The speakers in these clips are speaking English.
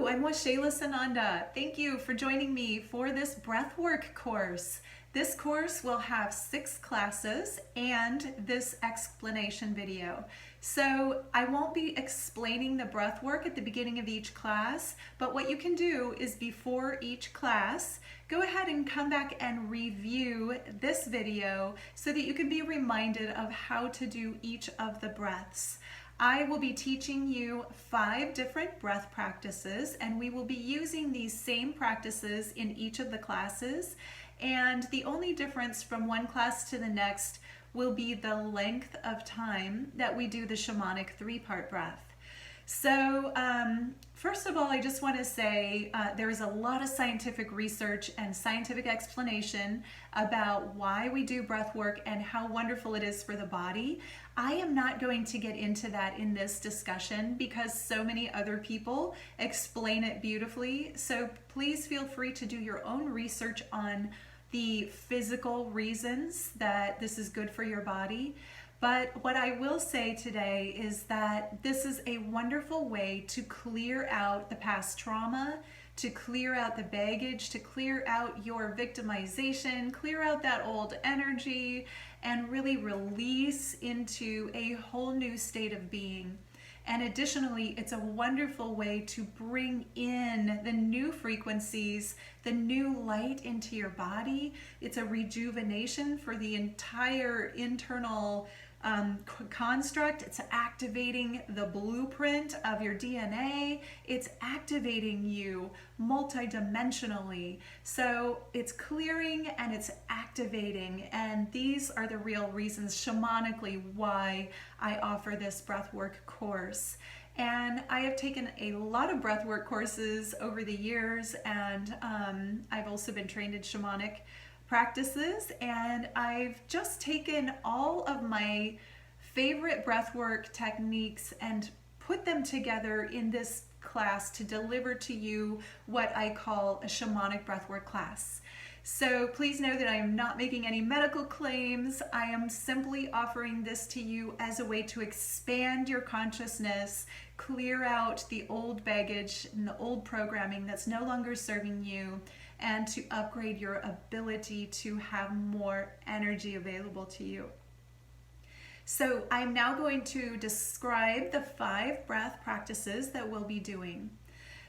I'm with Shayla Sananda. Thank you for joining me for this breathwork course. This course will have 6 classes and this explanation video. So I won't be explaining the breathwork at the beginning of each class, but what you can do is before each class, go ahead and come back and review this video so that you can be reminded of how to do each of the breaths. I will be teaching you 5 different breath practices, and we will be using these same practices in each of the classes. And the only difference from one class to the next will be the length of time that we do the shamanic 3-part breath. So first of all, I just want to say there is a lot of scientific research and scientific explanation about why we do breath work and how wonderful it is for the body. I am not going to get into that in this discussion because so many other people explain it beautifully. So please feel free to do your own research on the physical reasons that this is good for your body. But what I will say today is that this is a wonderful way to clear out the past trauma, to clear out the baggage, to clear out your victimization, clear out that old energy, and really release into a whole new state of being. And additionally, it's a wonderful way to bring in the new frequencies, the new light into your body. It's a rejuvenation for the entire internal construct. It's activating the blueprint of your DNA. It's activating you multidimensionally. So it's clearing and it's activating. And these are the real reasons shamanically why I offer this breathwork course. And I have taken a lot of breathwork courses over the years, and I've also been trained in shamanic practices, and I've just taken all of my favorite breathwork techniques and put them together in this class to deliver to you what I call a shamanic breathwork class. So please know that I am not making any medical claims. I am simply offering this to you as a way to expand your consciousness, clear out the old baggage and the old programming that's no longer serving you, and to upgrade your ability to have more energy available to you. So I'm now going to describe the 5 breath practices that we'll be doing.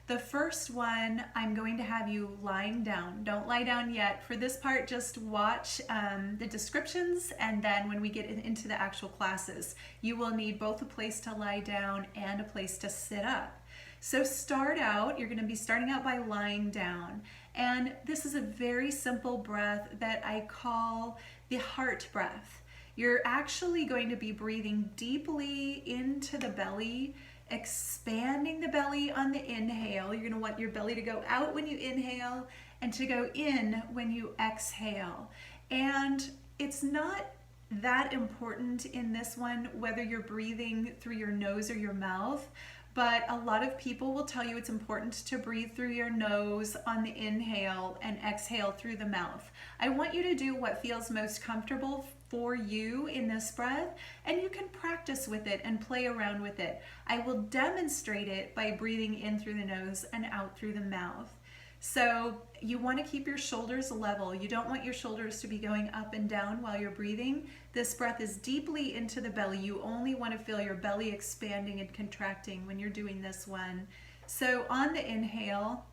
The first one, I'm going to have you lying down. Don't lie down yet. For this part, just watch the descriptions, and then when we get into the actual classes, you will need both a place to lie down and a place to sit up. So you're going to be starting out by lying down. And this is a very simple breath that I call the heart breath. You're actually going to be breathing deeply into the belly, expanding the belly on the inhale. You're going to want your belly to go out when you inhale and to go in when you exhale. And it's not that important in this one whether you're breathing through your nose or your mouth, but a lot of people will tell you it's important to breathe through your nose on the inhale and exhale through the mouth. I want you to do what feels most comfortable for you in this breath, and you can practice with it and play around with it. I will demonstrate it by breathing in through the nose and out through the mouth. So you want to keep your shoulders level. You don't want your shoulders to be going up and down while you're breathing. This breath is deeply into the belly. You only want to feel your belly expanding and contracting when you're doing this one. So on the inhale,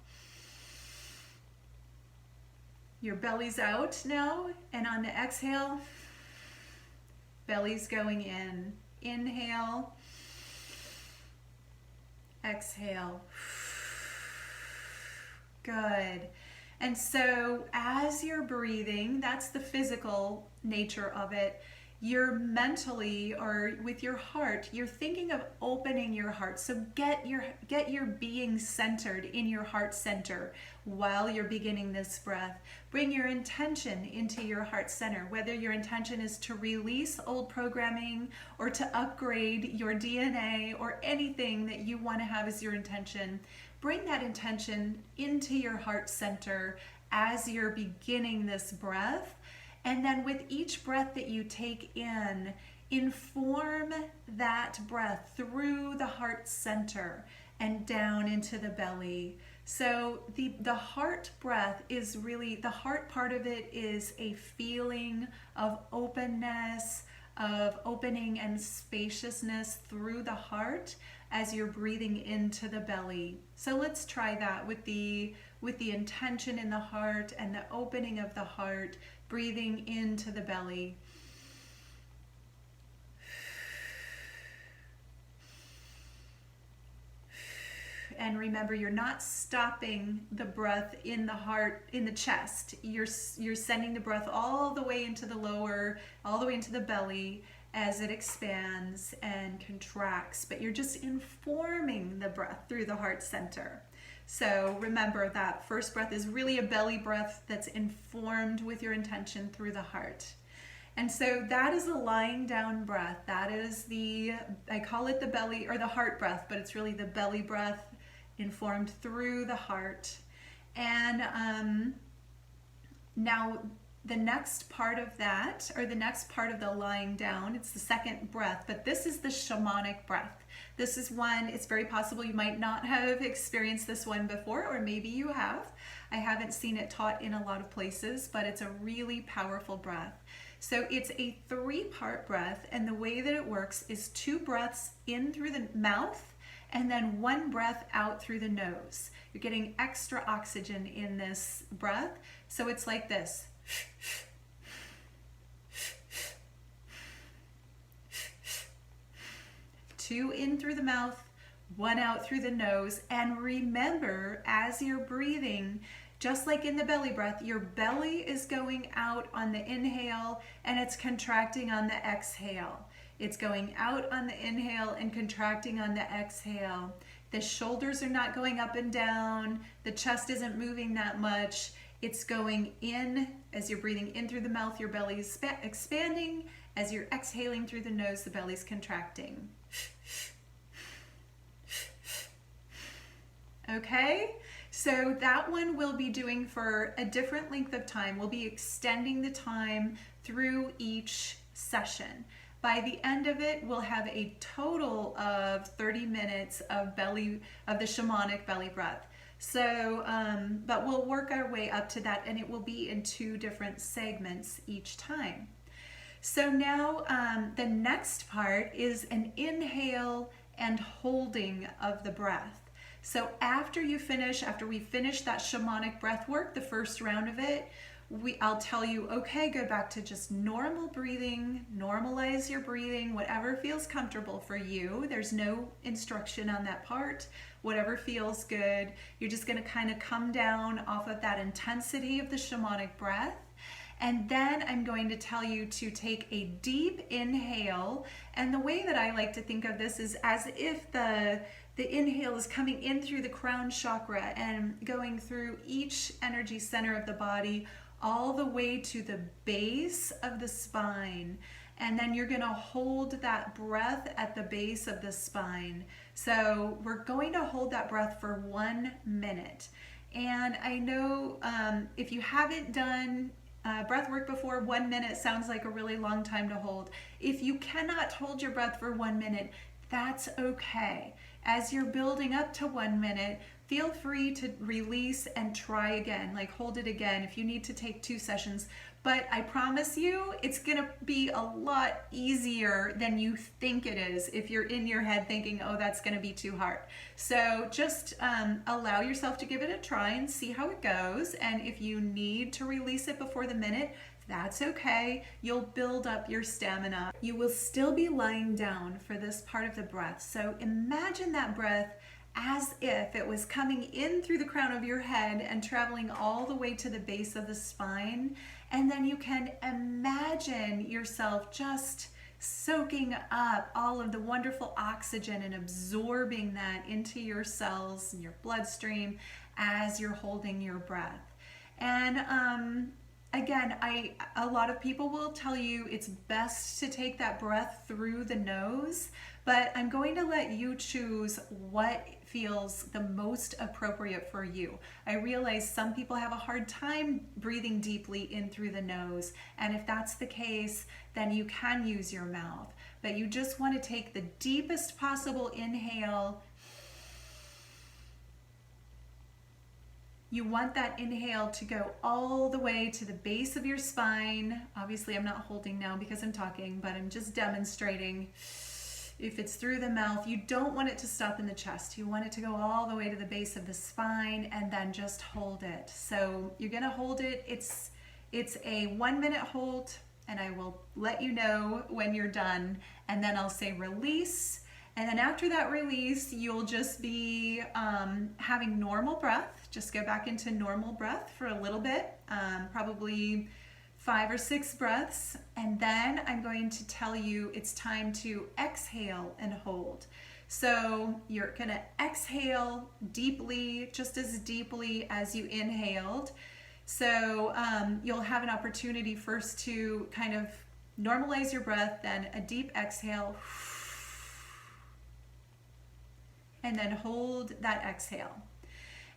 your belly's out now, and on the exhale, belly's going in. Inhale, exhale. Good. And so as you're breathing, that's the physical nature of it. You're mentally, or with your heart, you're thinking of opening your heart. So get your being centered in your heart center while you're beginning this breath. Bring your intention into your heart center, whether your intention is to release old programming or to upgrade your DNA or anything that you want to have as your intention. Bring that intention into your heart center as you're beginning this breath. And then with each breath that you take in, inform that breath through the heart center and down into the belly. So the heart breath is really, the heart part of it is a feeling of openness, of opening and spaciousness through the heart as you're breathing into the belly. So let's try that with the intention in the heart and the opening of the heart, breathing into the belly. And remember, you're not stopping the breath in the heart, in the chest. You're sending the breath all the way into the lower, all the way into the belly as it expands and contracts. But you're just informing the breath through the heart center. So remember that first breath is really a belly breath that's informed with your intention through the heart. And so that is a lying down breath. That is I call it the belly or the heart breath, but it's really the belly breath informed through the heart. And now the next part of that, or the next part of the lying down, it's the second breath, but this is the shamanic breath. This is one, it's very possible you might not have experienced this one before, or maybe you have. I haven't seen it taught in a lot of places, but it's a really powerful breath. So it's a 3-part breath, and the way that it works is 2 breaths in through the mouth, and then 1 breath out through the nose. You're getting extra oxygen in this breath. So it's like this. 2 in through the mouth, 1 out through the nose. And remember, as you're breathing, just like in the belly breath, your belly is going out on the inhale and it's contracting on the exhale. It's going out on the inhale and contracting on the exhale. The shoulders are not going up and down. The chest isn't moving that much. It's going in. As you're breathing in through the mouth, your belly is expanding. As you're exhaling through the nose, the belly's contracting. Okay? So that one we'll be doing for a different length of time. We'll be extending the time through each session. By the end of it, we'll have a total of 30 minutes of the shamanic belly breath. So, but we'll work our way up to that, and it will be in 2 different segments each time. So now the next part is an inhale and holding of the breath. So after we finish that shamanic breath work, the first round of it, I'll tell you, okay, go back to just normal breathing, normalize your breathing, whatever feels comfortable for you. There's no instruction on that part. Whatever feels good. You're just going to kind of come down off of that intensity of the shamanic breath. And then I'm going to tell you to take a deep inhale. And the way that I like to think of this is as if the inhale is coming in through the crown chakra and going through each energy center of the body all the way to the base of the spine. And then you're going to hold that breath at the base of the spine. So we're going to hold that breath for 1 minute. And I know if you haven't done breath work before, 1 minute sounds like a really long time to hold. If you cannot hold your breath for 1 minute, that's okay. As you're building up to 1 minute, feel free to release and try again, like hold it again if you need to take 2 sessions. But I promise you, it's gonna be a lot easier than you think it is if you're in your head thinking, oh, that's gonna be too hard. So just allow yourself to give it a try and see how it goes. And if you need to release it before the minute, that's okay. You'll build up your stamina. You will still be lying down for this part of the breath. So imagine that breath as if it was coming in through the crown of your head and traveling all the way to the base of the spine. And then you can imagine yourself just soaking up all of the wonderful oxygen and absorbing that into your cells and your bloodstream as you're holding your breath. And again, a lot of people will tell you it's best to take that breath through the nose, but I'm going to let you choose what feels the most appropriate for you. I realize some people have a hard time breathing deeply in through the nose, and if that's the case, then you can use your mouth. But you just want to take the deepest possible inhale You want that inhale to go all the way to the base of your spine. Obviously, I'm not holding now because I'm talking, but I'm just demonstrating. If it's through the mouth, you don't want it to stop in the chest. You want it to go all the way to the base of the spine and then just hold it. So you're gonna hold it. It's a 1 minute hold, and I will let you know when you're done. And then I'll say release. And then after that release, you'll just be having normal breath. Just go back into normal breath for a little bit, probably 5 or 6 breaths. And then I'm going to tell you it's time to exhale and hold. So you're gonna exhale deeply, just as deeply as you inhaled. So you'll have an opportunity first to kind of normalize your breath, then a deep exhale, and then hold that exhale.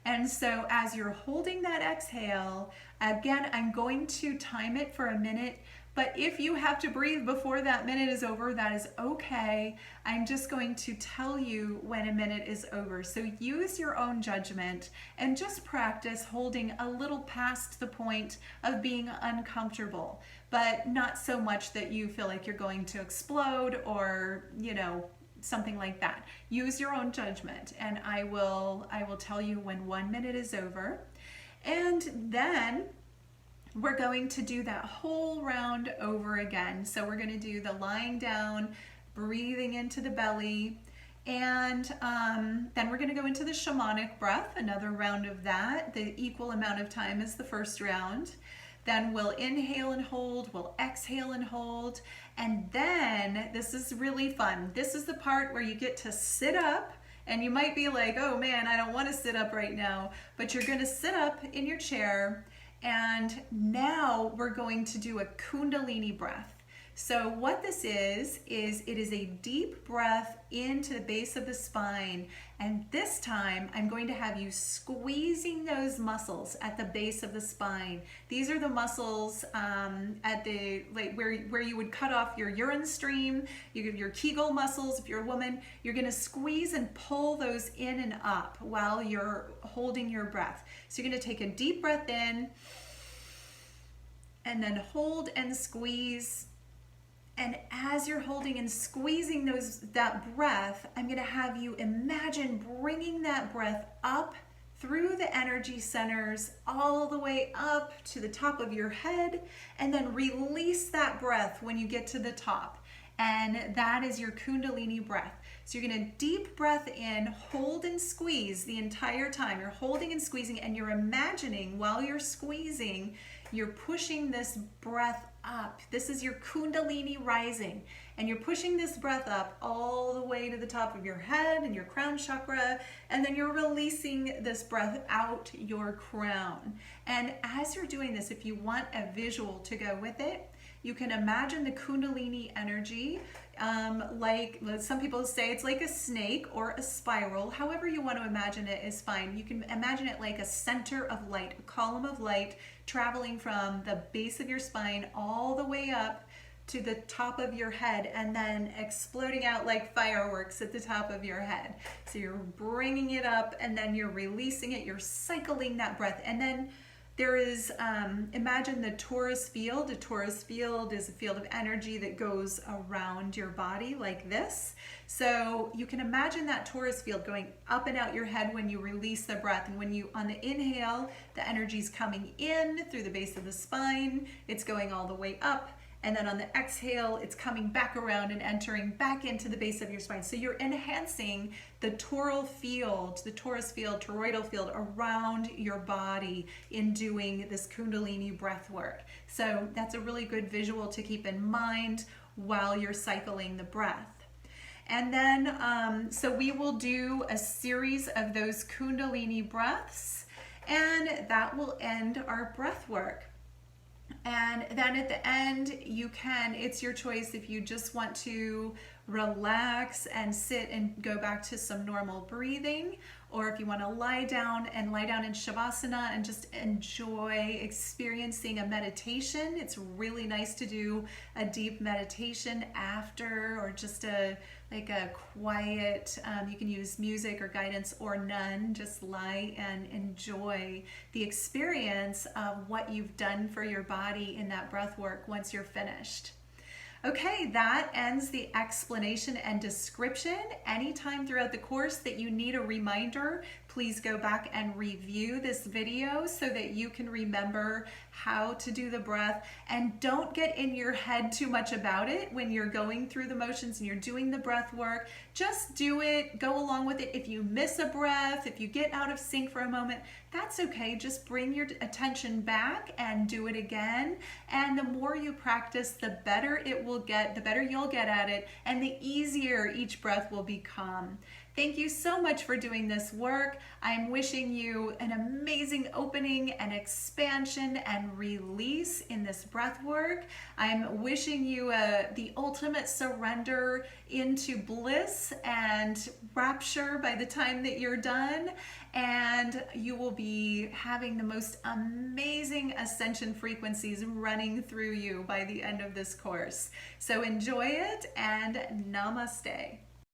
And so as you're holding that exhale, again, I'm going to time it for a minute, but if you have to breathe before that minute is over, that is okay. I'm just going to tell you when a minute is over. So use your own judgment and just practice holding a little past the point of being uncomfortable, but not so much that you feel like you're going to explode or, something like that. Use your own judgment, and I will tell you when 1 minute is over. And then we're going to do that whole round over again. So we're going to do the lying down, breathing into the belly, and then we're going to go into the shamanic breath, another round of that, the equal amount of time as the first round. Then we'll inhale and hold, we'll exhale and hold, and then this is really fun. This is the part where you get to sit up, and you might be like, oh man, I don't want to sit up right now, but you're going to sit up in your chair, and now we're going to do a Kundalini breath. So what this is it is a deep breath into the base of the spine. And this time I'm going to have you squeezing those muscles at the base of the spine. These are the muscles at the where you would cut off your urine stream, your Kegel muscles. If you're a woman, you're going to squeeze and pull those in and up while you're holding your breath. So you're going to take a deep breath in and then hold and squeeze. And as you're holding and squeezing that breath, I'm going to have you imagine bringing that breath up through the energy centers all the way up to the top of your head, and then release that breath when you get to the top. And that is your Kundalini breath. So you're going to deep breath in, hold and squeeze the entire time. You're holding and squeezing, and you're imagining while you're squeezing, you're pushing this breath up. This is your Kundalini rising, and you're pushing this breath up all the way to the top of your head and your crown chakra, and then you're releasing this breath out your crown. And as you're doing this, if you want a visual to go with it, you can imagine the Kundalini energy like some people say it's like a snake or a spiral. However you want to imagine it is fine. You can imagine it like a center of light, a column of light traveling from the base of your spine all the way up to the top of your head, and then exploding out like fireworks at the top of your head. So you're bringing it up, and then you're releasing it. You're cycling that breath, and then there is, imagine the torus field. A torus field is a field of energy that goes around your body like this. So you can imagine that torus field going up and out your head when you release the breath. And when you, on the inhale, the energy's coming in through the base of the spine. It's going all the way up. And then on the exhale, it's coming back around and entering back into the base of your spine. So you're enhancing the torus field, toroidal field around your body in doing this Kundalini breath work. So that's a really good visual to keep in mind while you're cycling the breath. And then, so we will do a series of those Kundalini breaths, and that will end our breath work. And then at the end, it's your choice if you just want to relax and sit and go back to some normal breathing, or if you want to lie down in Shavasana and just enjoy experiencing a meditation. It's really nice to do a deep meditation after, or just a like a quiet, you can use music or guidance or none, just lie and enjoy the experience of what you've done for your body in that breath work once you're finished. Okay, that ends the explanation and description. Anytime throughout the course that you need a reminder, please go back and review this video so that you can remember how to do the breath, and don't get in your head too much about it when you're going through the motions and you're doing the breath work. Just do it, go along with it. If you miss a breath, if you get out of sync for a moment, that's okay. Just bring your attention back and do it again. And the more you practice, the better it will get, the better you'll get at it, and the easier each breath will become. Thank you so much for doing this work. I'm wishing you an amazing opening and expansion and release in this breath work. I'm wishing you the ultimate surrender into bliss and rapture by the time that you're done. And you will be having the most amazing ascension frequencies running through you by the end of this course. So enjoy it, and namaste.